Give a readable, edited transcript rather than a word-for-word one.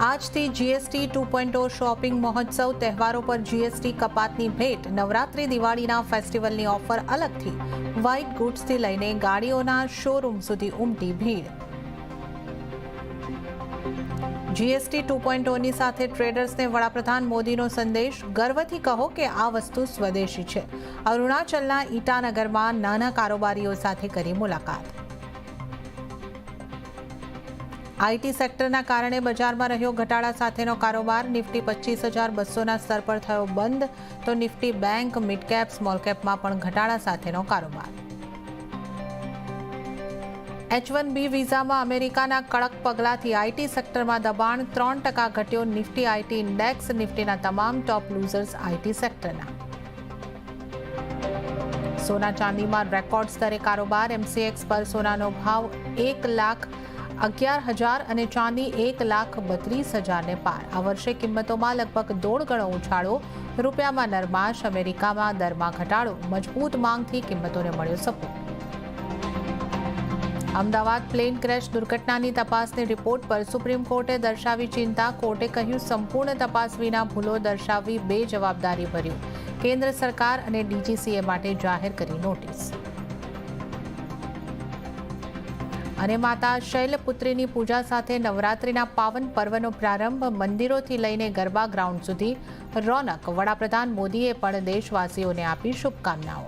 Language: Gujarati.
આજથી જીએસટી 2.0 શોપિંગ મહોત્સવ તહેવારો પર જીએસટી કપાતની ભેટ નવરાત્રી દિવાળીના ફેસ્ટિવલની ઓફર અલગથી વ્હાઇટ ગુડ્સથી લઈને ગાડીઓના શોરૂમ સુધી ઉમટી ભીડ જીએસટી 2.0ની સાથે ટ્રેડર્સને વડાપ્રધાન મોદીનો સંદેશ ગર્વથી કહો કે આ વસ્તુ સ્વદેશી છે અરુણાચલના ઈટાનગરમાં નાના કારોબારીઓ સાથે કરી મુલાકાત આઈટી સેક્ટરના કારણે બજારમાં રહ્યો ઘટાડા સાથેનો કારોબાર નિફ્ટી 25,200ના સ્તર પર થયો બંધ તો Nifty bank mid cap small કેપમાં પણ ઘટાડા સાથેનો કારોબાર H1B વિઝામાં અમેરિકાના કડક પગલાંથી આઈટી સેક્ટરમાં દબાણ 3% ઘટ્યો નિફ્ટી આઈટી ઇન્ડેક્સ નિફ્ટીના તમામ ટોપ લૂઝર્સ આઈટી સેક્ટરના સોના ચાંદીમાં રેકોર્ડ સ્તરે કારોબાર MCX પર સોનાનો ભાવ 1,11,000 અને ચાંદી 1,32,000ને પાર આ વર્ષે કિંમતોમાં લગભગ 1.5 ગણો ઉછાળો રૂપિયામાં નરમાશ અમેરિકામાં દરમાં ઘટાડો મજબૂત માંગથી કિંમતોને મળ્યો સપોર્ટ અમદાવાદ પ્લેન ક્રેશ દુર્ઘટનાની તપાસની રિપોર્ટ પર સુપ્રીમ કોર્ટે દર્શાવી ચિંતા કોર્ટે કહ્યું સંપૂર્ણ તપાસ વિના ભૂલો દર્શાવવી બેજવાબદારી ભર્યું કેન્દ્ર સરકાર અને DGCA માટે જાહેર કરી નોટિસ અને માતા શૈલપુત્રીની પૂજા સાથે નવરાત્રિના પાવન પર્વનો પ્રારંભ મંદિરોથી લઈને ગરબા ગ્રાઉન્ડ સુધી રોનક વડાપ્રધાન મોદીએ પણ દેશવાસીઓને આપી શુભકામનાઓ